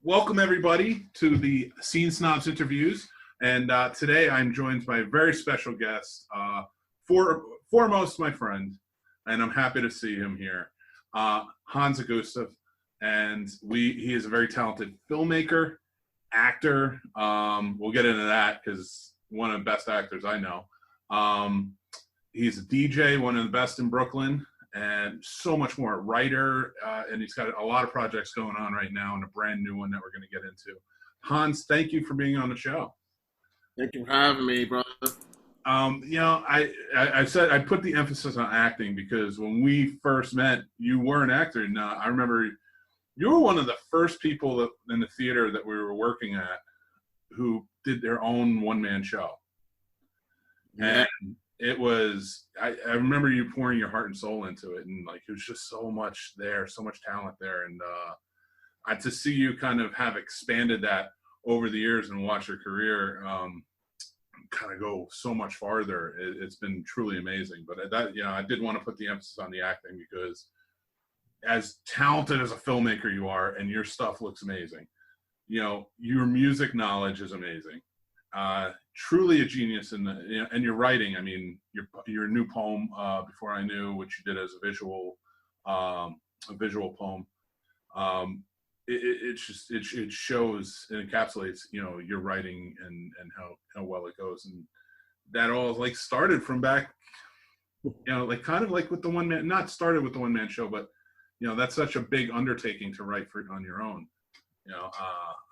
Welcome everybody to the Snobs interviews. And today I'm joined by a very special guest, foremost my friend, and I'm happy to see him here, Hans Augustave. And he is a very talented filmmaker, actor. We'll get into that because one of the best actors I know. He's a DJ, one of the best in Brooklyn, and so much more. Writer, and he's got a lot of projects going on right now, and a brand new one that we're going to get into. Hans, thank you for being on the show. Thank you for having me, brother. I said I put the emphasis on acting because when we first met, you were an actor. And I remember you were one of the first people in the theater that we were working at who did their own one-man show. Yeah. And it was, I remember you pouring your heart and soul into it, and like it was just so much there, so much talent there, and to see you kind of have expanded that over the years and watch your career kind of go so much farther, it's been truly amazing. But that, I did want to put the emphasis on the acting because as talented as a filmmaker you are, and your stuff looks amazing, your music knowledge is amazing. Truly a genius in and your writing. I mean, your new poem, Before I Knew, which you did as a visual poem. It shows and encapsulates, your writing and how well it goes. And that all like started from back, like kind of like with the one man, not started with the one man show, but that's such a big undertaking to write on your own.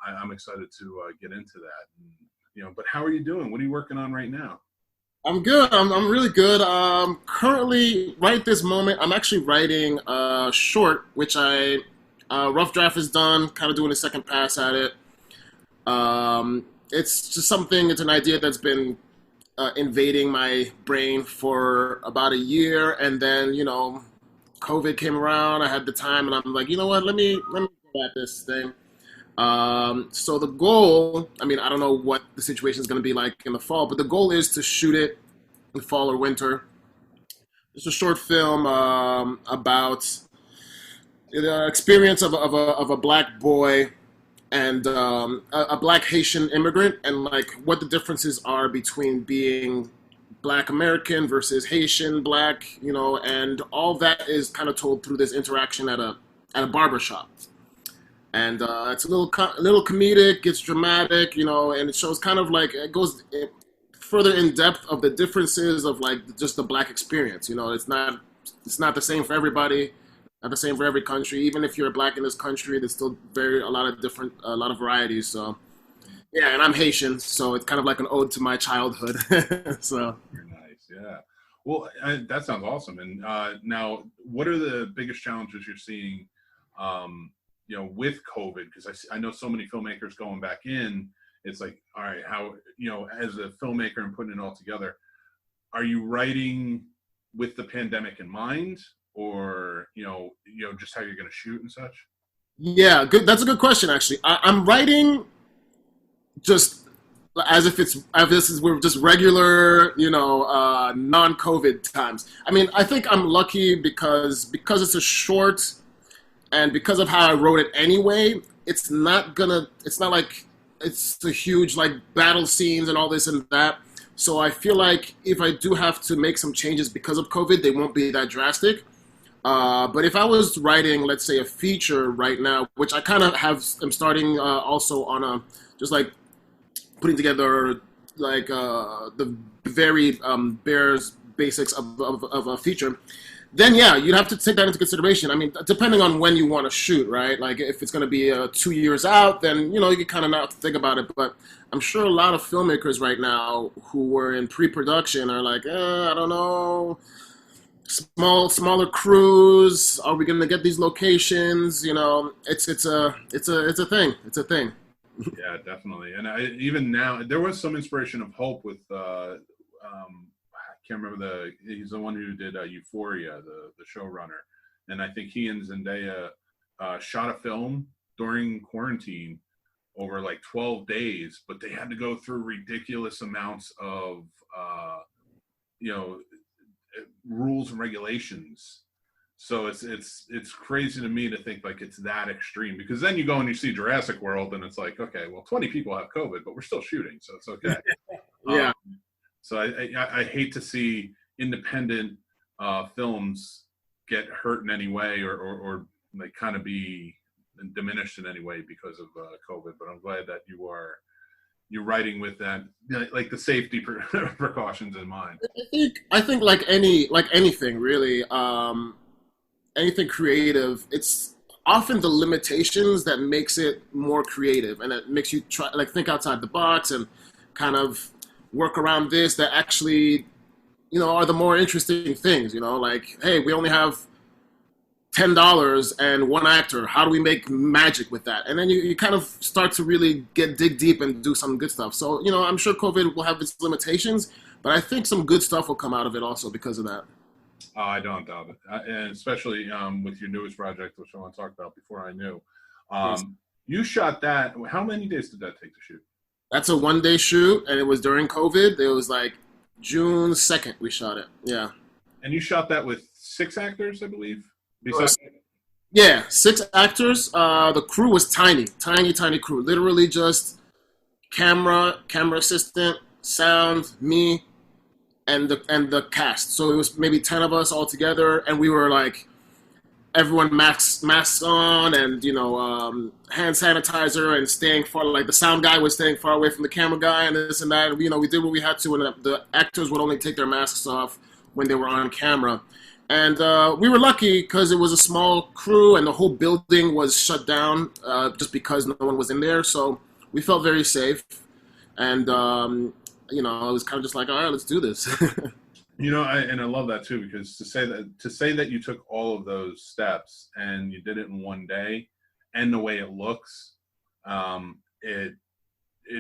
I'm excited to get into that. And, but how are you doing? What are you working on right now? I'm good. I'm really good. Currently, right this moment, I'm actually writing a short, which rough draft is done, kind of doing a second pass at it. It's just it's an idea that's been invading my brain for about a year. And then, COVID came around. I had the time and I'm like, you know what, let me go at this thing. So the goal, I don't know what the situation is going to be like in the fall, but the goal is to shoot it in fall or winter. It's a short film about the experience of a black boy and a black Haitian immigrant, and like what the differences are between being Black American versus Haitian Black, and all that is kind of told through this interaction at a barbershop. And it's a little comedic, it's dramatic, and it shows kind of like, it goes further in depth of the differences of like just the Black experience. It's not the same for everybody, not the same for every country. Even if you're Black in this country, there's still a lot of varieties. So yeah, and I'm Haitian, so it's kind of like an ode to my childhood. So very nice, yeah. Well, that sounds awesome. And now, what are the biggest challenges you're seeing? With COVID, because I know so many filmmakers going back in, it's like, all right, how, as a filmmaker and putting it all together, are you writing with the pandemic in mind, or, just how you're going to shoot and such? Yeah, good. That's a good question, actually. I'm writing just as if we're just regular, non-COVID times. I think I'm lucky because it's a short. And because of how I wrote it anyway, it's not like it's the huge like battle scenes and all this and that. So I feel like if I do have to make some changes because of COVID, they won't be that drastic. But if I was writing, let's say, a feature right now, which I kind of I'm starting also on just like putting together like the very bare basics of a feature. Then yeah, you'd have to take that into consideration. Depending on when you want to shoot, right? Like if it's going to be 2 years out, then you can kind of not think about it. But I'm sure a lot of filmmakers right now who were in pre-production are like, I don't know, smaller crews. Are we going to get these locations? It's a thing. It's a thing. Yeah, definitely. And even now, there was some inspiration of hope with. Can't remember he's the one who did Euphoria, the showrunner, and I think he and Zendaya shot a film during quarantine over like 12 days, but they had to go through ridiculous amounts of rules and regulations So it's crazy to me to think like it's that extreme, because then you go and you see Jurassic World and it's like, okay, well, 20 people have COVID, but we're still shooting, so it's okay. Yeah. So I hate to see independent films get hurt in any way, or like kind of be diminished in any way because of COVID. But I'm glad that you're writing with that, like the safety precautions in mind. I think like anything really, anything creative, it's often the limitations that makes it more creative, and it makes you try like think outside the box and kind of work around this that actually are the more interesting things. Like, hey, we only have $10 and one actor. How do we make magic with that? And then you kind of start to really dig deep and do some good stuff. So, I'm sure COVID will have its limitations, but I think some good stuff will come out of it also because of that. I don't doubt it, and especially with your newest project, which I want to talk about before I knew. Yes. You shot that. How many days did that take to shoot? That's a 1 day shoot, and it was during COVID. It was like June 2nd we shot it. Yeah. And you shot that with 6 actors, I believe. Besides, Yeah, 6 actors. The crew was tiny crew. Literally just camera assistant, sound, me, and the cast. So it was maybe 10 of us all together, and we were like everyone masks on, and hand sanitizer, and staying far. Like the sound guy was staying far away from the camera guy, and this and that. And, we did what we had to, and the actors would only take their masks off when they were on camera. And we were lucky because it was a small crew, and the whole building was shut down just because no one was in there. So we felt very safe, and it was kind of just like, all right, let's do this. And I love that too, because to say that you took all of those steps and you did it in 1 day, and the way it looks, it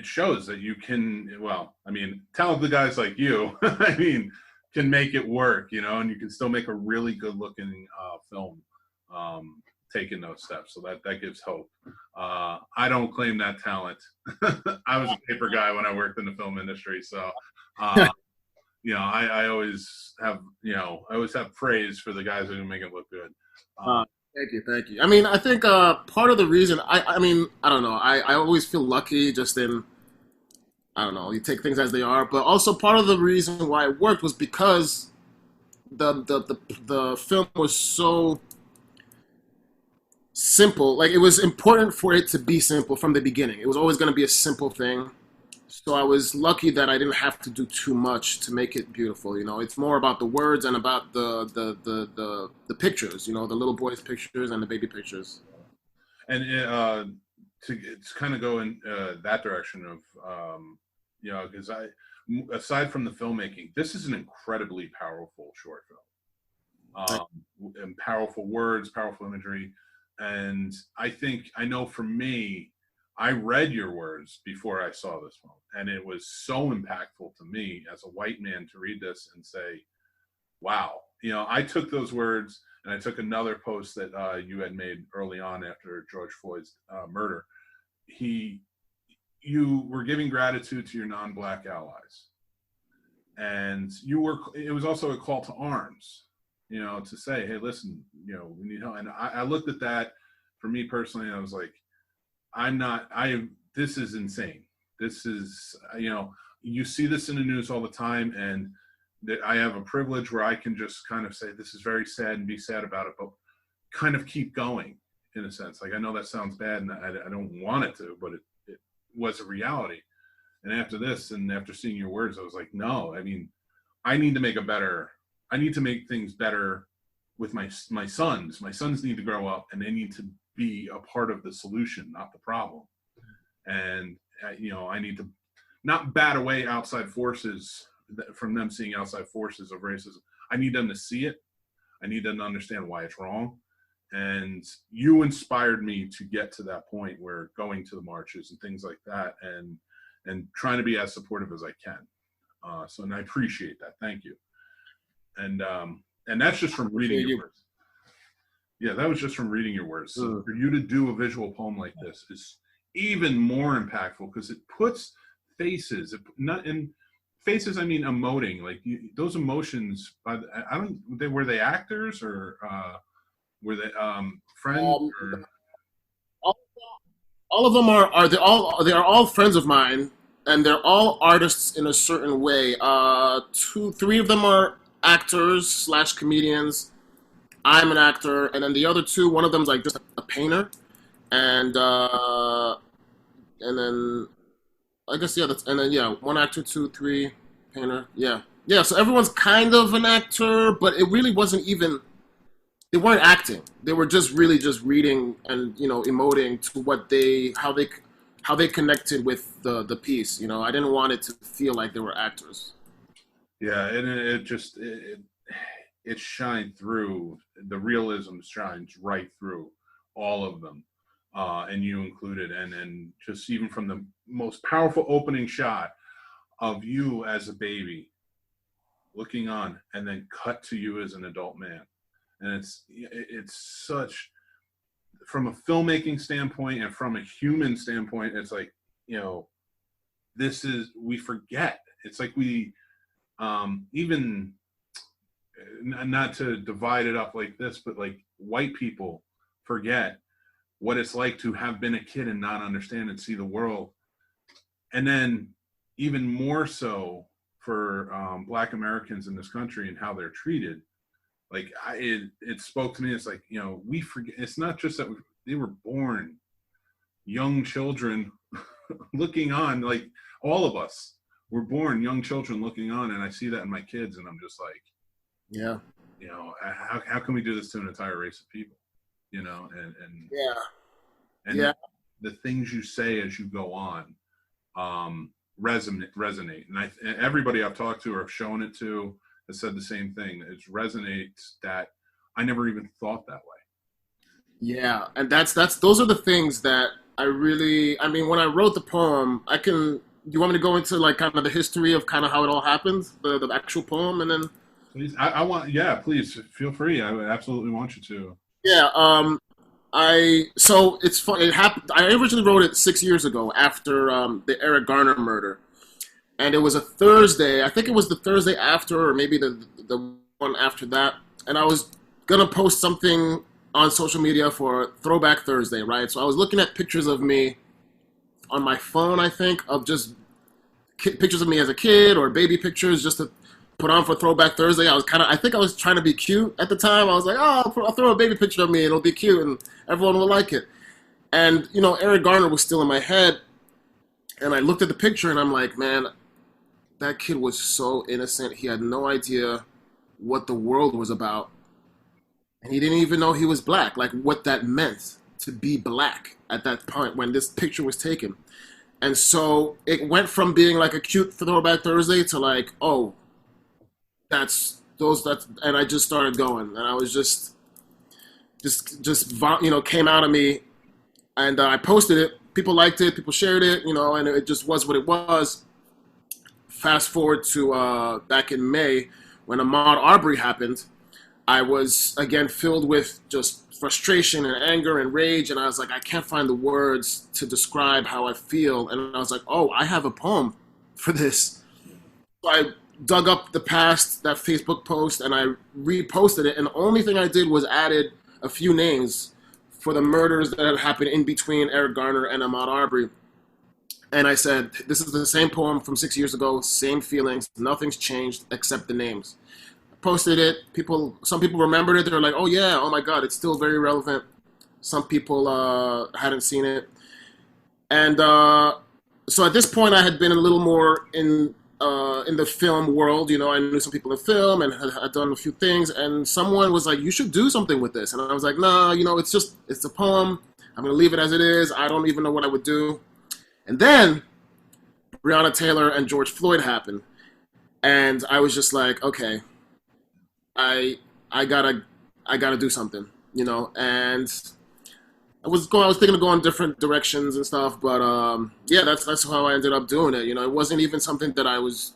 shows that you can. Well, I mean, talented guys like you, I mean, can make it work, and you can still make a really good looking film, taking those steps. So that gives hope. I don't claim that talent. I was a paper guy when I worked in the film industry, so. I always have praise for the guys who make it look good. Thank you. I mean, I think part of the reason, I mean, I don't know. I always feel lucky just in, I don't know, you take things as they are. But also part of the reason why it worked was because the film was so simple. Like, it was important for it to be simple from the beginning. It was always going to be a simple thing. So I was lucky that I didn't have to do too much to make it beautiful. It's more about the words and about the pictures. The little boys' pictures and the baby pictures. And to kind of go in that direction of because aside from the filmmaking, this is an incredibly powerful short film. And powerful words, powerful imagery, and I know for me, I read your words before I saw this film, and it was so impactful to me as a white man to read this and say, wow. I took those words, and I took another post that you had made early on after George Floyd's murder. You were giving gratitude to your non-Black allies, and it was also a call to arms, to say, hey, listen, we need help. And I looked at that for me personally, and I was like, this is insane. This is, you see this in the news all the time, and that I have a privilege where I can just kind of say, this is very sad and be sad about it, but kind of keep going in a sense. Like, I know that sounds bad and I don't want it to, but it was a reality. And after this, and after seeing your words, I was like, no, I mean, I need to make things better with my sons. My sons need to grow up, and they need to be a part of the solution, not the problem. And I need to not bat away outside forces from them seeing outside forces of racism. I need them to see it. I need them to understand why it's wrong. And you inspired me to get to that point where going to the marches and things like that, and trying to be as supportive as I can. And I appreciate that. Thank you. And that's just from reading your words. Yeah, that was just from reading your words. So for you to do a visual poem like this is even more impactful because it puts faces. faces, I mean emoting, like those emotions. I don't. Were they actors or were they friends Um, or? all, all of them they are all friends of mine, and they're all artists in a certain way. Three of them are actors slash comedians. I'm an actor, and then the other two, one of them's like just a painter, and and then I guess yeah, and then yeah, one actor, two, three, painter, yeah, yeah. So everyone's kind of an actor, but it really wasn't even. They weren't acting. They were just really just reading and emoting to how they connected with the piece. I didn't want it to feel like they were actors. Yeah, and it shined through. The realism shines right through all of them, and you included. And just even from the most powerful opening shot of you as a baby looking on, and then cut to you as an adult man, and it's such, from a filmmaking standpoint and from a human standpoint, it's like, this is, we forget. It's like we even, not to divide it up like this, but like white people forget what it's like to have been a kid and not understand and see the world. And then even more so for Black Americans in this country and how they're treated. Like it spoke to me. It's like, we forget. It's not just that they were born young children looking on. Like all of us were born young children looking on, and I see that in my kids, and I'm just like, Yeah. How can we do this to an entire race of people? And Yeah. and Yeah. the things you say as you go on resonate. And everybody I've talked to or have shown it to has said the same thing. It resonates that I never even thought that way. Yeah, and that's those are the things that I mean, when I wrote the poem, do you want me to go into like kind of the history of kind of how it all happened, the actual poem, and then Please, I want, yeah, please feel free. I would absolutely want you to. yeah, so it's fun. It happened. I originally wrote it 6 years ago after the Eric Garner murder, and it was a Thursday. I think it was the Thursday after, or maybe the one after that. And I was gonna post something on social media for Throwback Thursday, right? So I was looking at pictures of me on my phone, I think, of just pictures of me as a kid or baby pictures, just to put on for Throwback Thursday. I think I was trying to be cute at the time. I was like, oh, I'll throw a baby picture of me, it'll be cute, and everyone will like it. And Eric Garner was still in my head, and I looked at the picture, and I'm like, man, that kid was so innocent. He had no idea what the world was about, and he didn't even know he was black, like what that meant to be black at that point when this picture was taken. And so it went from being like a cute Throwback Thursday to like, oh, and I just started going, and I was just came out of me, and I posted it. People liked it, people shared it, and it just was what it was. Fast forward to back in May when Ahmaud Arbery happened. I was again filled with just frustration and anger and rage, and I was like, I can't find the words to describe how I feel, and I was like, oh, I have a poem for this. So I dug up that Facebook post, and I reposted it, and the only thing I did was added a few names for the murders that had happened in between Eric Garner and Ahmaud Arbery. And I said, this is the same poem from 6 years ago, same feelings, nothing's changed except the names. I posted it, some people remembered it, they were like, oh yeah, oh my God, it's still very relevant. Some people hadn't seen it. And so at this point I had been a little more in the film world, I knew some people in film and had done a few things, and someone was like, you should do something with this. And I was like, nah, it's a poem. I'm going to leave it as it is. I don't even know what I would do. And then Breonna Taylor and George Floyd happened. And I was just like, okay, I gotta do something, and I was thinking of going different directions and stuff, but yeah, that's how I ended up doing it. It wasn't even something that I was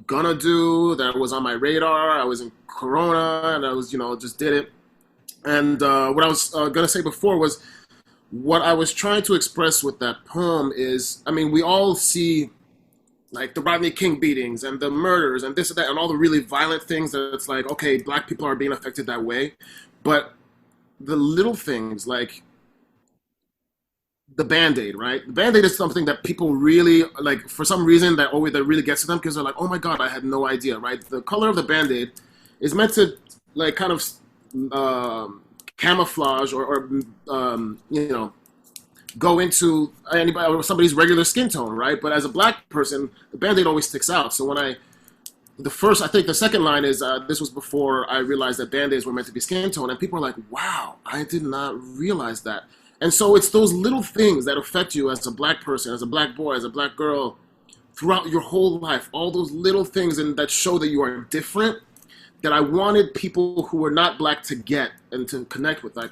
gonna do, that was on my radar. I was in Corona, and I was, just did it. And what I was gonna say before was, what I was trying to express with that poem is, I mean, we all see like the Rodney King beatings and the murders and this and that and all the really violent things that it's like, okay, black people are being affected that way. But the little things like the band-aid, right? The band-aid is something that people really like for some reason that really gets to them because they're like, oh my god, I had no idea, right? The color of the band-aid is meant to like kind of camouflage or you know go into anybody or somebody's regular skin tone, right? But as a black person, the band-aid always sticks out. So when I think the second line is this was before I realized that band-aids were meant to be skin tone, and people are like, wow, I did not realize that. And so it's those little things that affect you as a black person, as a black boy, as a black girl, throughout your whole life. All those little things and that show that you are different that I wanted people who were not black to get and to connect with. Like,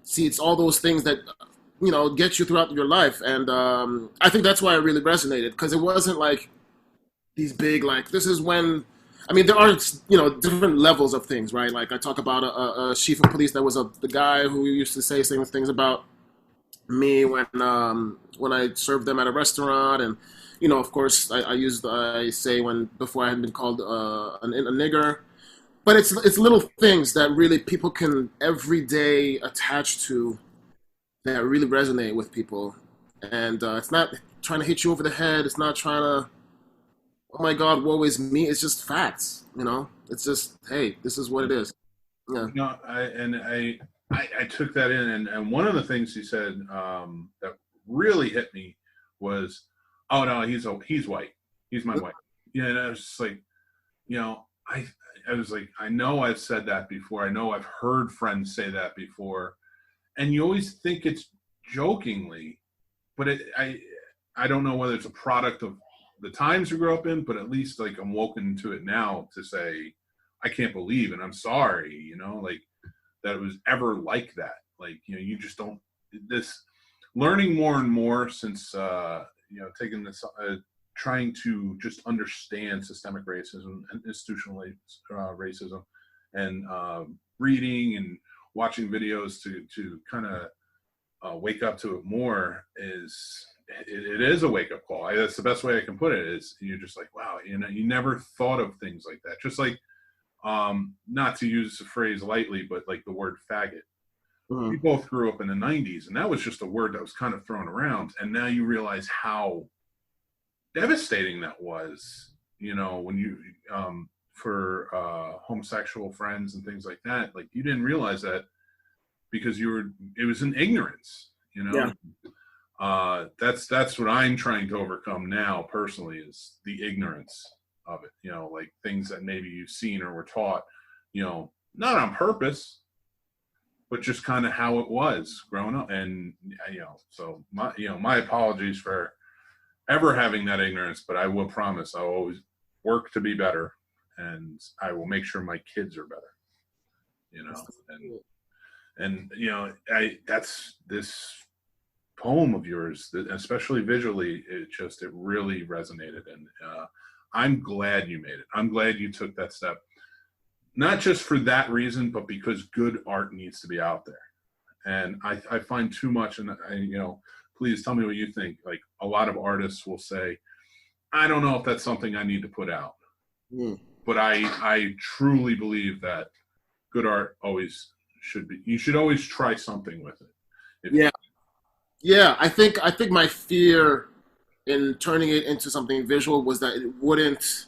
see, it's all those things that get you throughout your life, and I think that's why it really resonated because it wasn't like these big like this is when. I mean, there are different levels of things, right? Like I talk about a chief of police that was the guy who used to say things about me when I served them at a restaurant, and of course, I say when before I had been called a nigger, but it's little things that really people can every day attach to that really resonate with people, and it's not trying to hit you over the head. It's not trying to, oh my God, woe is me. It's just facts. It's just, hey, this is what it is. Yeah. No, I took that in, and one of the things he said that really hit me was, "Oh no, he's white. He's my white." Yeah, and I was just like, I was like, I know I've said that before. I know I've heard friends say that before, and you always think it's jokingly, but I don't know whether it's a product of the times we grew up in, but at least like I'm woken to it now to say, I can't believe, and I'm sorry, like that it was ever like that. Like, you just don't, this learning more and more since, taking this, trying to just understand systemic racism and institutional racism and reading and watching videos to kind of wake up to it more it is a wake-up call. That's the best way I can put it is you're just like, wow, you never thought of things like that. Just like, not to use the phrase lightly, but like the word faggot. Mm-hmm. We both grew up in the 90s, and that was just a word that was kind of thrown around. And now you realize how devastating that was, when you, for homosexual friends and things like that. Like, you didn't realize that because it was in ignorance, Yeah. That's what I'm trying to overcome now personally is the ignorance of it, like things that maybe you've seen or were taught, not on purpose, but just kind of how it was growing up. And, so my apologies for ever having that ignorance, but I will promise I'll always work to be better, and I will make sure my kids are better, and that's this poem of yours, especially visually, it really resonated, and I'm glad you made it. I'm glad you took that step, not just for that reason, but because good art needs to be out there. And I find too much, and please tell me what you think. Like, a lot of artists will say, I don't know if that's something I need to put out. But I truly believe that good art always should be. You should always try something with it. Yeah, I think my fear in turning it into something visual was that it wouldn't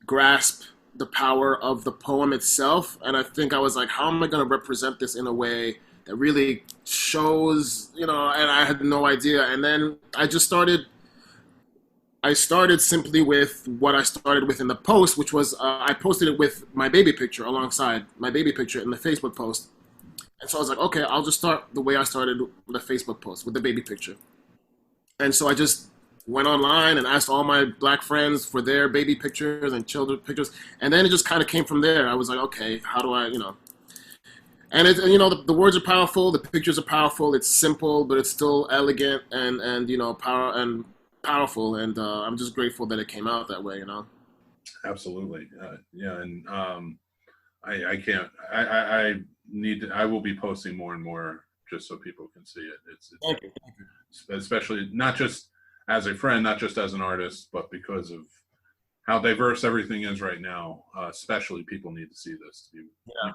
grasp the power of the poem itself. And I think I was like, how am I going to represent this in a way that really shows, and I had no idea. And then I started simply with what I started with in the post, which was I posted it with my baby picture alongside my baby picture in the Facebook post. And so I was like, okay, I'll just start the way I started with the Facebook post, with the baby picture. And so I just went online and asked all my black friends for their baby pictures and children pictures. And then it just kind of came from there. I was like, okay, how do I, And the words are powerful, the pictures are powerful. It's simple, but it's still elegant and powerful. And I'm just grateful that it came out that way, Absolutely. Yeah. And I can't, I will be posting more and more just so people can see it. It's Thank you. Especially not just as a friend, not just as an artist, but because of how diverse everything is right now. Especially people need to see this to be, Yeah.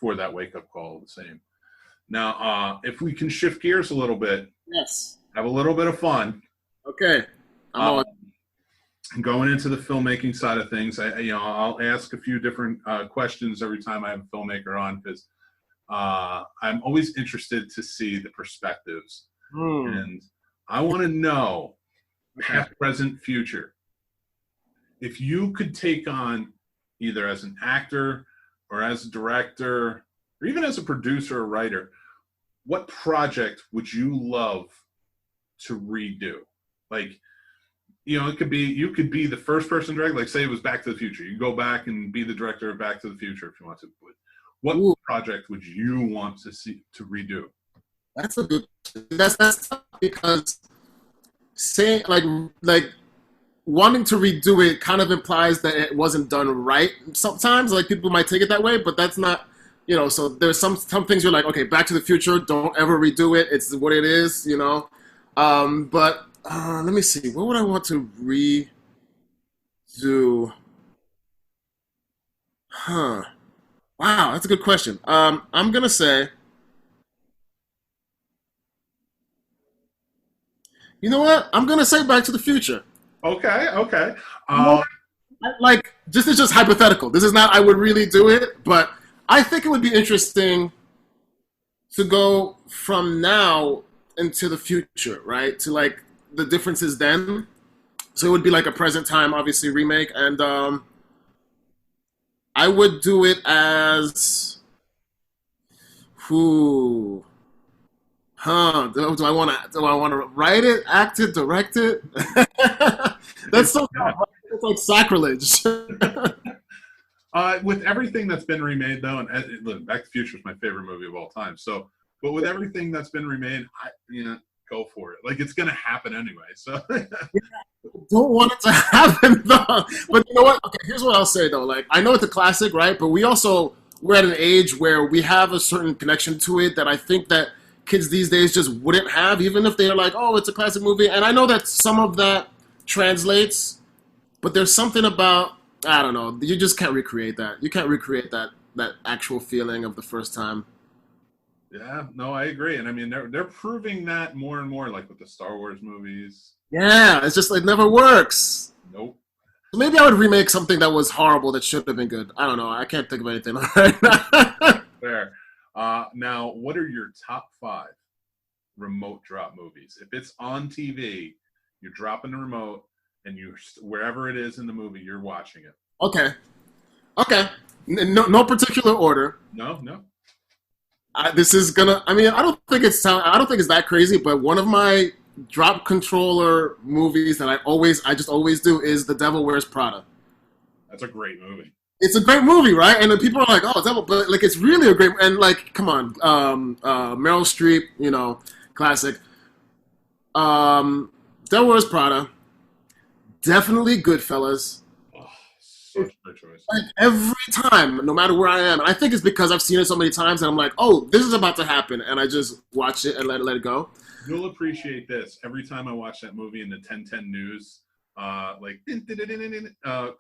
for that wake up call. The same. Now, if we can shift gears a little bit, Yes. have a little bit of fun. Okay. I'm Uh, on. Going into the filmmaking side of things, I'll ask a few different questions every time I have a filmmaker on, because I'm always interested to see the perspectives, and I want to know past, present, future. If you could take on, either as an actor or as a director or even as a producer or writer, what project would you love to redo? Like, it could be, you could be the first person direct, like say it was Back to the Future. You go back and be the director of Back to the Future if you want to. What Ooh, project would you want to see to redo? that's a good. That's tough because saying like wanting to redo it kind of implies that it wasn't done right. Sometimes, like people might take it that way, but that's not. So there's some things you're like, okay, Back to the Future, don't ever redo it. It's what it is. But let me see. What would I want to redo? Huh. Wow, that's a good question. I'm gonna say, you know what? I'm gonna say Back to the Future. Okay, okay. You know, like this is just hypothetical. This is not I would really do it, but I think it would be interesting to go from now into the future, right? To like the differences then. So it would be like a present time, obviously remake, and I would do it as who. Huh? Do I want to? Do I want to write it, act it, direct it? That's so. It's like sacrilege. With everything that's been remade, though, and look, Back to the Future is my favorite movie of all time. So, but with everything that's been remade, go for it. Like it's gonna happen anyway. So, Don't want it to happen though. But you know what? Okay, here's what I'll say though. Like I know it's a classic, right? But we're at an age where we have a certain connection to it that I think that kids these days just wouldn't have, even if they're like, oh, it's a classic movie. And I know that some of that translates, but there's something about, I don't know, you just can't recreate that. You can't recreate that actual feeling of the first time. yeah, no, I agree, and I mean they're proving that more and more, like with the Star Wars movies. Yeah, it's just it never works. Nope. So maybe I would remake something that was horrible that should have been good. I don't know. I can't think of anything right now. Fair. Now, what are your top 5 remote drop movies? If it's on TV, you're dropping the remote, and you wherever it is in the movie, you're watching it. Okay. Okay. No particular order. No, no. This is gonna. I mean, I don't think it's that crazy. But one of my drop controller movies that I just always do is The Devil Wears Prada. That's a great movie. It's a great movie, right? And then people are like, "Oh, Devil," but like it's really a great. And like, come on, Meryl Streep, classic. Devil Wears Prada, definitely Goodfellas. Oh, such a good choice. Like every time, no matter where I am, and I think it's because I've seen it so many times, and I'm like, "Oh, this is about to happen," and I just watch it and let it go. You'll appreciate this. Every time I watch that movie in the 10:10 news,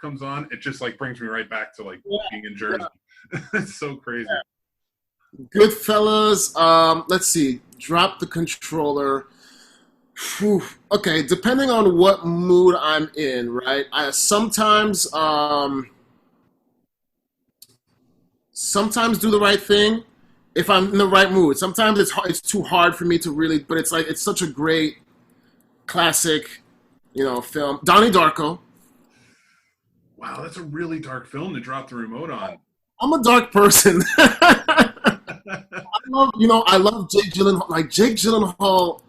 comes on, it just like brings me right back to like being in Jersey. It's so crazy. Goodfellas. Let's see. Drop the controller. Whew. Okay, depending on what mood I'm in, right? I sometimes do the right thing if I'm in the right mood. Sometimes it's too hard for me to really, but it's like it's such a great classic, film. Donnie Darko. Wow, that's a really dark film to drop the remote on. I'm a dark person. I love Jake Gyllenhaal. Like Jake Gyllenhaal,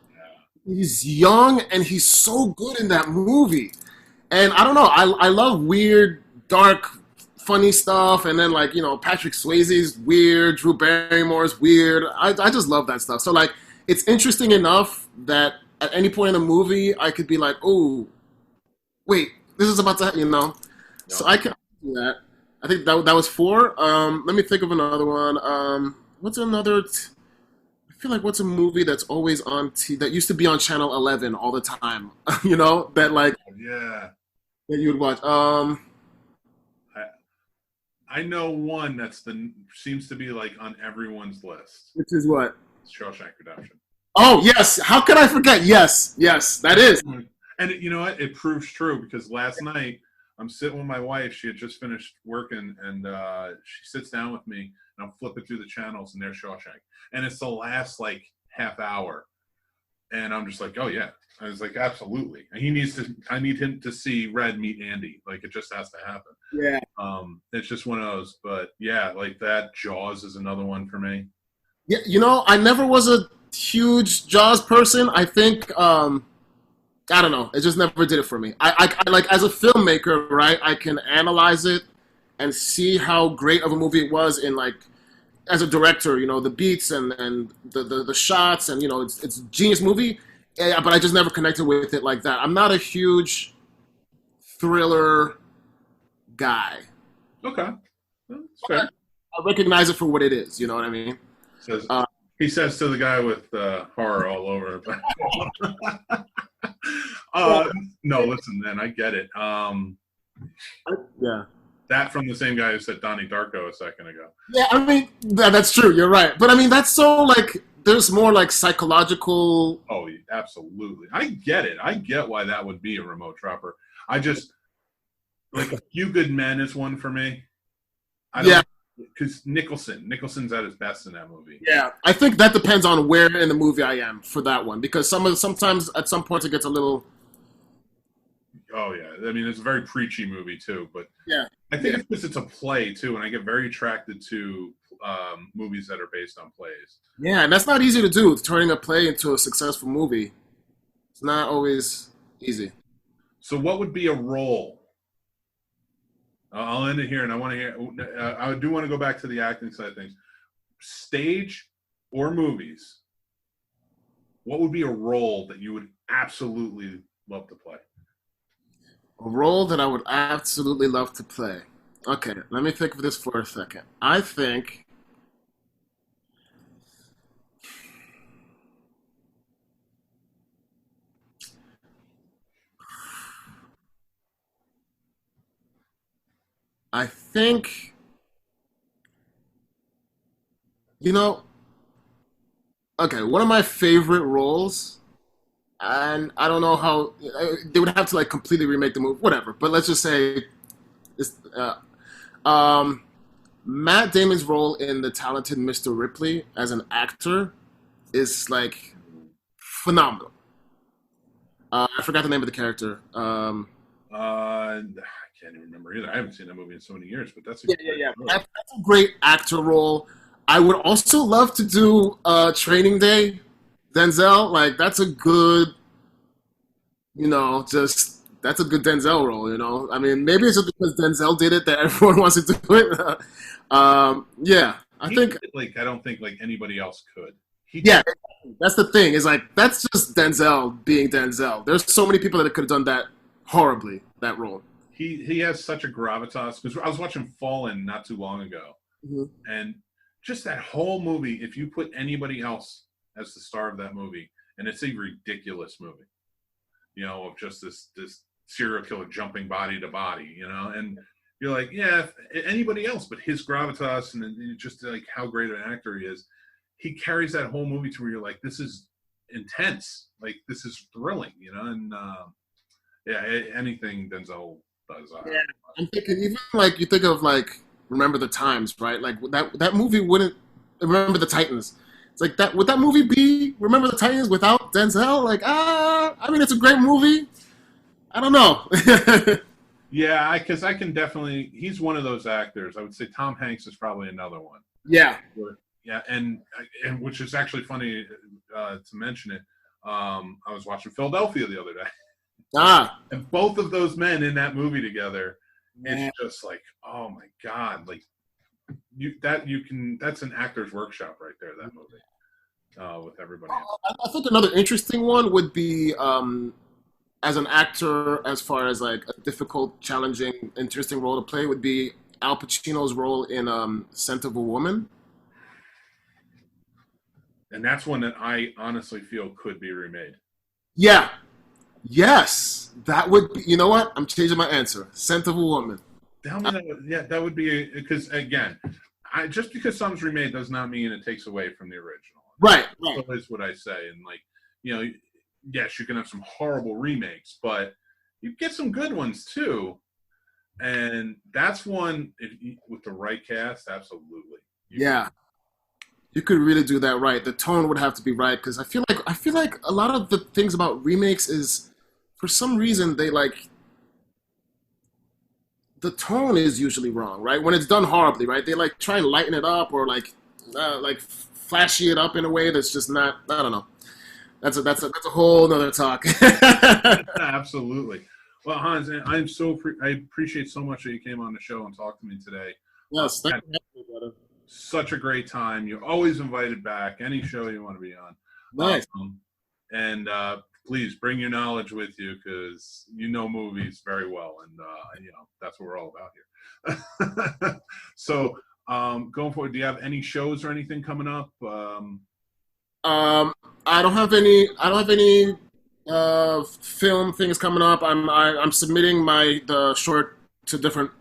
he's young and he's so good in that movie. And I don't know, I love weird, dark, funny stuff. And then Patrick Swayze's weird, Drew Barrymore's weird. I just love that stuff. So like, it's interesting enough that at any point in the movie, I could be like, oh, wait, this is about to, Yep. So I can do that. I think that was 4. Let me think of another one. What's another feel like what's a movie that's always on that used to be on Channel 11 all the time. You know that like Yeah, that you would watch. I I know one that's the seems to be like on everyone's list. Which is what? Shawshank Redemption. Oh yes, how could I forget? Yes, yes, that is. And you know what? It proves true because last night I'm sitting with my wife. She had just finished working, and she sits down with me, and I'm flipping through the channels, and there's Shawshank, and it's the last like half hour, and I'm just like, oh yeah. I was like, absolutely. And he needs to. I need him to see Red meet Andy. Like it just has to happen. Yeah. It's just one of those. But yeah, like that. Jaws is another one for me. Yeah, you know, I never was a huge Jaws person. I think I don't know. It just never did it for me. I like as a filmmaker, right? I can analyze it and see how great of a movie it was in like as a director, you know, the beats and the shots and you know it's a genius movie. Yeah, but I just never connected with it like that. I'm not a huge thriller guy. Okay, that's I fair. recognize it for what it is. You know what I mean? Says Uh, he says to the guy with horror all over. well, uh, no, listen, man, I get it. yeah. That from the same guy who said Donnie Darko a second ago. Yeah, I mean that's true. You're right, but I mean that's so like there's more like psychological. Oh, absolutely. I get it. I get why that would be a remote dropper. I just like A Few Good Men is one for me. I don't Yeah, because Nicholson's at his best in that movie. yeah. I think that depends on where in the movie I am for that one because sometimes at some points it gets a little. Oh yeah, I mean it's a very preachy movie too, but Yeah, I think yeah, it's because it's a play too, and I get very attracted to movies that are based on plays. yeah, and that's not easy to do. Turning a play into a successful movie, it's not always easy. So, what would be a role? I'll end it here, and I want to hear. I do want to go back to the acting side of things. Stage or movies? What would be a role that you would absolutely love to play? A role that I would absolutely love to play. Okay, let me think of this for a second. I think you know. Okay, one of my favorite roles, and I don't know how they would have to like completely remake the movie, whatever. But let's just say it's um, Matt Damon's role in The Talented Mr. Ripley as an actor is like phenomenal. I forgot the name of the character. I can't even remember either. I haven't seen that movie in so many years, but that's a Yeah, great yeah, yeah. role. That's a great actor role. I would also love to do Training Day, Denzel. Like that's a good, you know, just that's a good Denzel role. You know, I mean, maybe it's just because Denzel did it that everyone wants to do it. Yeah, I He think did it like I don't think like anybody else could. He did. yeah, that's the thing. Is like that's just Denzel being Denzel. There's so many people that could have done that horribly. That role. He has such a gravitas because I was watching Fallen not too long ago, Mhm. and just that whole movie. If you put anybody else as the star of that movie, and it's a ridiculous movie, you know, of just this serial killer jumping body to body, you know, and you're like, yeah, if anybody else, but his gravitas and just like how great an actor he is, he carries that whole movie to where you're like, this is intense, like this is thrilling, you know, and yeah, anything Denzel does. Yeah, I'm thinking even like you think of like Remember the Times, right? Like that movie wouldn't Remember the Titans. It's like that would that movie be Remember the Titans without Denzel? Like I mean it's a great movie. I don't know. Yeah, because I can definitely. He's one of those actors. I would say Tom Hanks is probably another one. Yeah. Yeah, and which is actually funny to mention it. I was watching Philadelphia the other day, Ah. and both of those men in that movie together, Yeah. it's just like, oh my god, like you can. That's an actor's workshop right there. That movie with everybody. I think another interesting one would be as an actor, as far as like a difficult, challenging, interesting role to play would be Al Pacino's role in Scent of a Woman. And that's one that I honestly feel could be remade. Yeah. Yes. That would be, you know what? I'm changing my answer. Scent of a Woman. Tell me that. Yeah, that would be because again, just because something's remade does not mean it takes away from the original. Right, That right. is what I say. And like, you know, yes, you can have some horrible remakes, but you get some good ones too. And that's one with the right cast, absolutely. Yeah. You could really do that right. The tone would have to be right because I feel like a lot of the things about remakes is for some reason they like the tone is usually wrong, right? When it's done horribly, right? They like try and lighten it up or like flashy it up in a way that's just not. I don't know. That's a whole nother talk. Absolutely. Well, Hans, I appreciate so much that you came on the show and talked to me today. Yes, thank Had you for having me, brother. such a great time. You're always invited back. Any show you want to be on. Nice. And please bring your knowledge with you because you know movies very well, and that's what we're all about here. So, going forward, do you have any shows or anything coming up? Um, I don't have any. I don't have any film things coming up. I'm submitting the short to different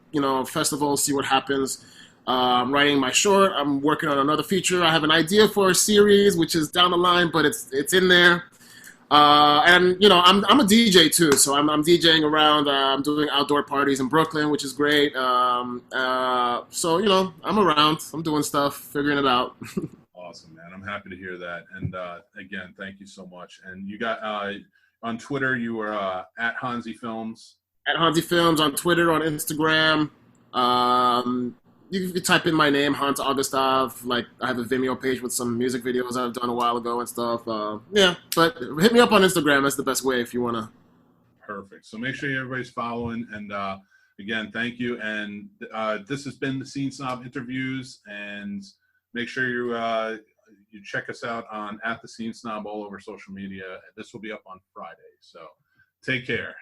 festivals. See what happens. I'm writing my short. I'm working on another feature. I have an idea for a series, which is down the line, but it's in there. And I'm a DJ too, so I'm DJing around. I'm doing outdoor parties in Brooklyn, which is great. So I'm around. I'm doing stuff, figuring it out. Awesome, man. I'm happy to hear that. And again, thank you so much. And you got on Twitter, you were at Hansi Films. At Hansi Films on Twitter, on Instagram. You can type in my name, Hans Augustave. Like I have a Vimeo page with some music videos I've done a while ago and stuff. Yeah, but hit me up on Instagram. That's the best way if you wanna. Perfect. So make sure everybody's following. And again, thank you. And this has been the Scene Snob interviews. And make sure you check us out on at the Scene Snob all over social media. This will be up on Friday. So take care.